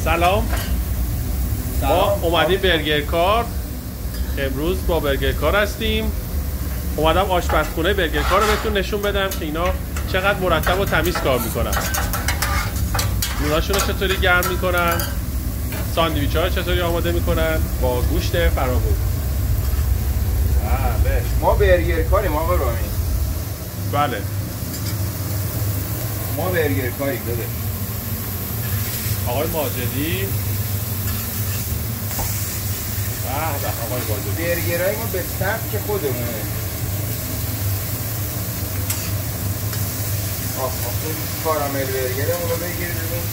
سلام. ما اومدیم برگر کار. امروز با برگر کار هستیم. اومدم آشپزخونه برگر کار رو بهتون نشون بدم که اینا چقدر مرتب و تمیز کار میکنن. نوناشون رو چطوری گرم میکنن، ساندویچ ها چطوری آماده میکنن با گوشت فراگو. بله ما برگر کاریم آقا رامی. بله ما برگر کاریم داده آقای ماجدی. آقای ماجدی برگرهای ما به سبک خودمونه. کارامل برگرمون رو بگیر ببین.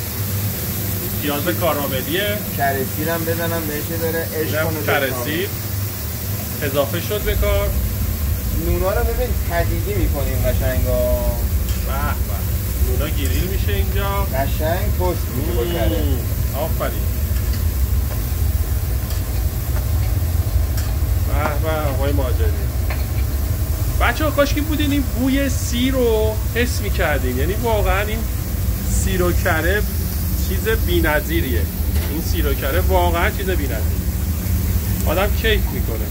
پیاز کاراملیه. کرسیل هم بزنم بهش داره عشق کنه. کرسیل اضافه شد به کار. نونا رو ببین تدیدی میکنیم قشنگا. به به نونا گریل میشه اینجا قشنگ پست میشه با کره. آفرین. به به آقای ماجدی. بچه ها کاشکی بودین این بوی سی رو حس میکردین. یعنی واقعا این سیر و کره چیز بی نظیریه. این سیر و کره واقعا چیز بی نظیر. آدم کیف میکنه.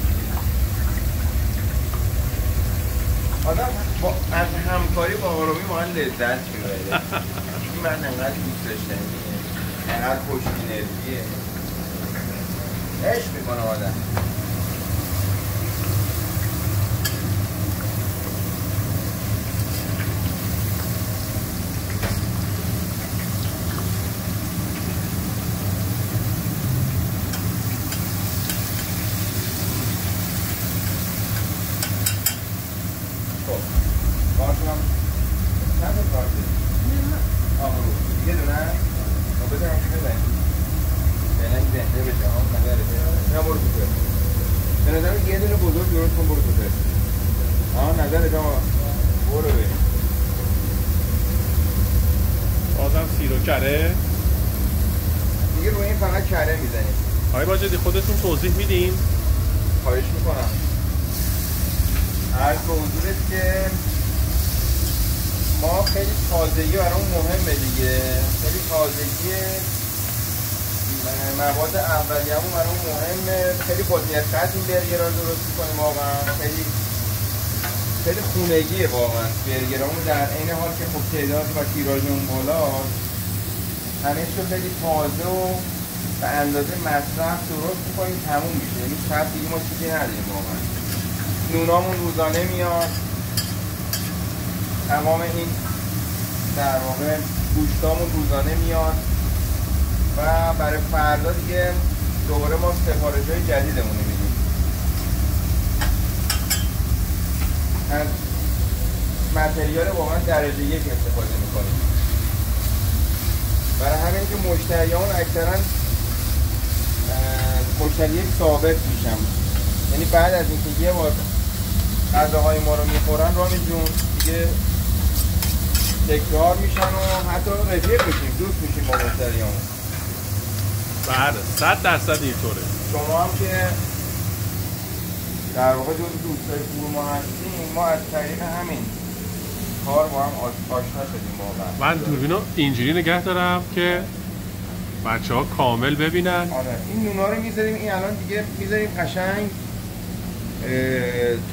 آدم از همکاری با آرامی واقعا لذت میبره. من انقدر دوست داشتم انقدر خوش انرژیه. عشق میکنه آدم. بازم سیر و کره دیگه روی این فقط کره میزنیم. آقای ماجدی خودتون توضیح میدین؟ خواهش میکنم. عرض به حضورت که ما خیلی تازگی برامون مهمه دیگه. خیلی تازگی مواد اولیه‌مون برامون مهمه. خیلی با دقت این برگرها رو درست می‌کنیم واقعا. خیلی خونگیه واقعا برگرامون، در عین حال که خب تعداد و تیراژ اون بالاست. همه چیز خیلی تازه و به اندازه مصرف درست می‌کنیم تموم میشه. یعنی شب دیگه ما چیزی نداریم واقعا. نونامون روزانه میاد. تمام این در واقع گوشتامون روزانه میاد و برای فردا دیگه دوباره ما سفارش‌های جدیدمون رو میدیم. از متریال واقعا درجه یک استفاده میکنیم. برای همین که مشتریان اکثرا مشتری ثابت میشن. یعنی بعد از اینکه یه بار غذاهای ما رو میخورن رامی جون دیگه تکرار میشن و حتی رفیق میشیم، دوست میشیم با مشتریان. بله 100% اینطوره. شما هم که در واقع دوستای خوب ما هستیم، ما از طریق همین کار با هم آشنا شدیم واقعا. من دوربینو اینجوری نگه دارم که بچه ها کامل ببینن. آره این نونا رو میذاریم. این الان دیگه میذاریم قشنگ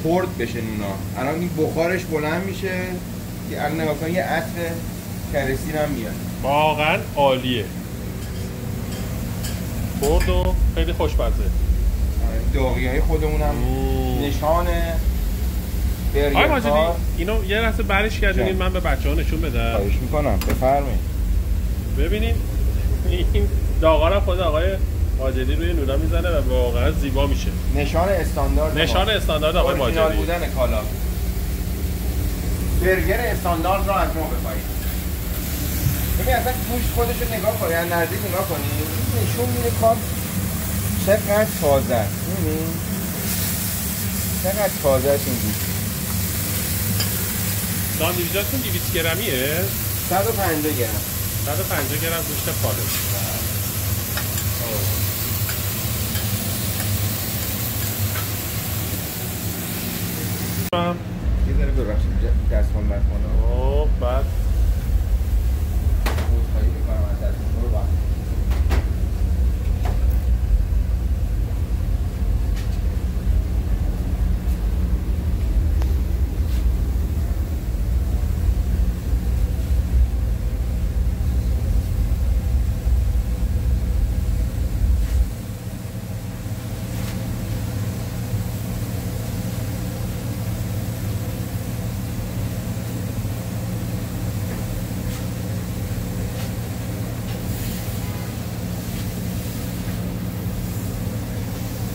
ترد بشه نونا. الان این بخارش بلند میشه. الان نگاه کن یه عطر کرسیل هم میاد. واقعا عالیه. ترد و خیلی خوشمزه. داغی های خودمون هم نشانه برگر کار. اینو یه لحظه برش کردین من به بچه ها نشون بدم. خواهش میکنم بفرمایید. ببینین این داغا رو خود آقای ماجدی روی نونا میزنه و واقعا زیبا میشه. نشان استاندارد. نشان استاندارد آقای ماجدی. اورجینال بودن کالا. برگر استاندارد رو از ما بخواهید. ببین اصلا گوشت خودش رو نگاه کنید، از نزدیک نگاه کنید. نشون میده کار چقدر تازه است. ببین چقدر تازه است این گوشت. ساندویچاتون 200 گرمیه؟ 150 گرم. 150 گرم گوشت خالص. یه ذره ببخشید دستمال مطمئنه. بعد بودخواهی میکنم از دستمال رو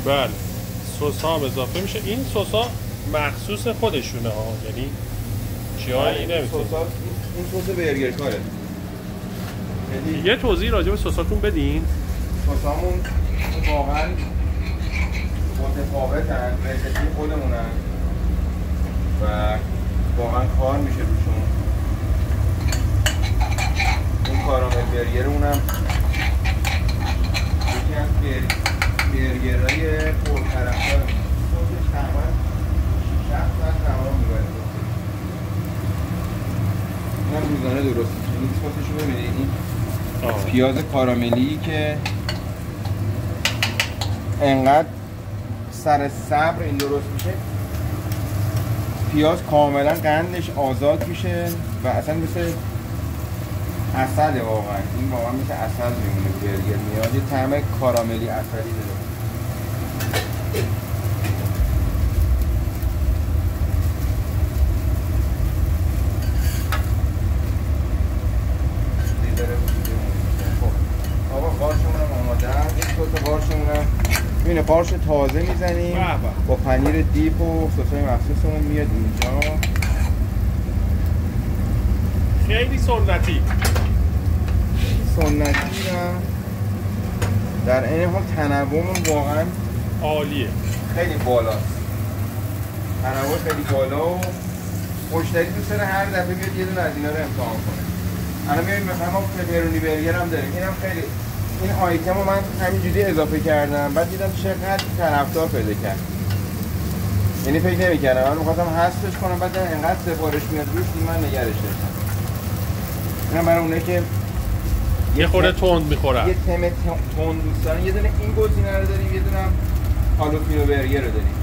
بله سس ها هم اضافه میشه. این سس ها مخصوص خودشونه ها، یعنی جایی نمیتونه. این سس برگر کاره. یه توضیح راجع به سساتون بدین. سسامون واقعا متفاوتن، رسیپی خودمونن و واقعا کار میشه روشون. اون کارامل برگرمونم یکی از برگرهای پرطرفدار سسش تقریبا 6 ساعت زمان میبره. اینم روزانه درست میشه. این سسشو ببینید، این پیاز کاراملی که انقدر سر صبر این درست میشه، پیاز کاملا قندش آزاد میشه و اصلا مثل عسله. واقعا این واقعا مثل عسل میمونه. برگر میاد یه طعم کاراملی عسلی داره. آقا قارچمون هم آماده است. یک سس قارچمون هم ببینه قارچ تازه میزنیم با پنیر دیپ و سسای مخصوصمون میاد اینجا. خیلی سنتی هم در این حال تنوعمون واقعا عالیه، خیلی بالاست. تنوع خیلی بالا و مشتری دوست داره هر دفعه بیاد یه دونه از اینا رو امتحان کنه. الان میبینید مثلا ما پپرونی برگر هم داریم. اینم خیلی این آیتم رو من همینجوری اضافه کردم، بعد دیدم چقدر طرفدار پیدا کرد. یعنی فکر نمی‌کردم، من می‌خواستم حذفش کنم، بعد اینقدر سفارش میاد روش من نگرش داشتم. اینم برای اونایی که یه خورده تند می‌خورن، یه تم تند دوست دارن، یه دونه این گزینه رو داریم، یه دونه هم هالوپینو برگر رو داریم.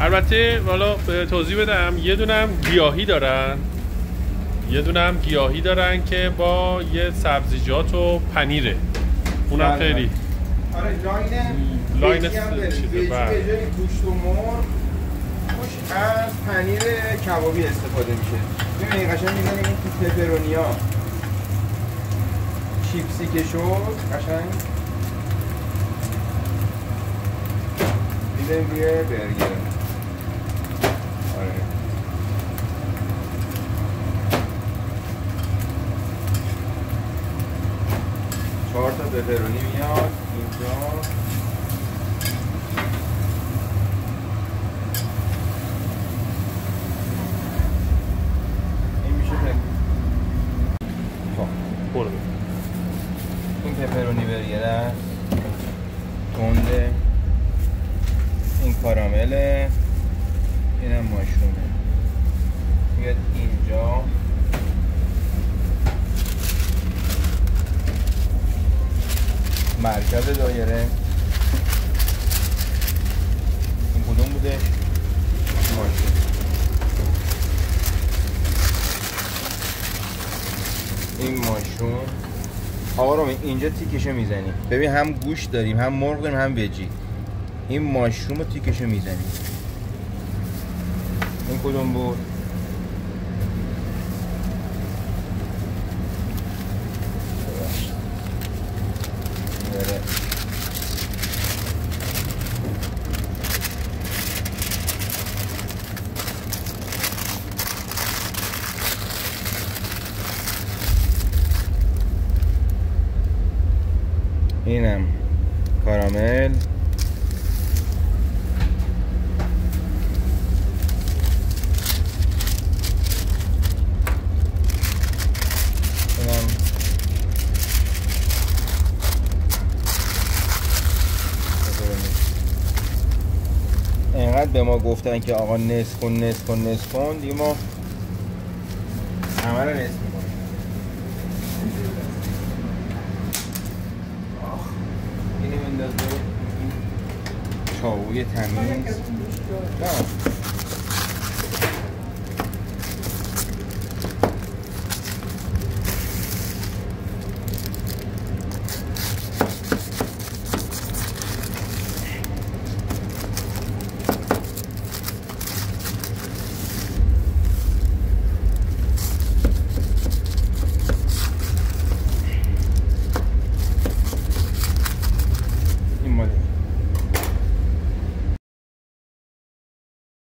البته والا به توضیح بدم، یه دونه هم گیاهی دارن، یه دونه هم گیاهی دارن که با یه سبزیجات و پنیره. اونم خیلی آره لاین چیزه. به جای گوشت و مرغ گوشت از پنیر کبابی استفاده میشه. ببینید قشنگ میزنیم این تو پپرونیا چیپسی که شد قشنگ میزنیم روی برگر. آره چهار تا پپرونی میاد اینجا. این میشه برو. این پپرونی برگر است، تنده. این کارامله، اینم ماشرومه. میاد اینجا. مرکز دایره این کدوم بوده؟ ماشروم. این ماشروم. آقا رو اینجا تیکشو میزنیم. ببین هم گوشت داریم، هم مرغ داریم، هم وجی. این ماشروم رو تیکشو میزنیم. این کدوم بود؟ اینم کارامل. اینقدر به ما گفتن که آقا نصف کن نصف کن نصف کن، دیگه ما همه رو نصف میکنیم. اینو بنداز برو چاقوی تمیز.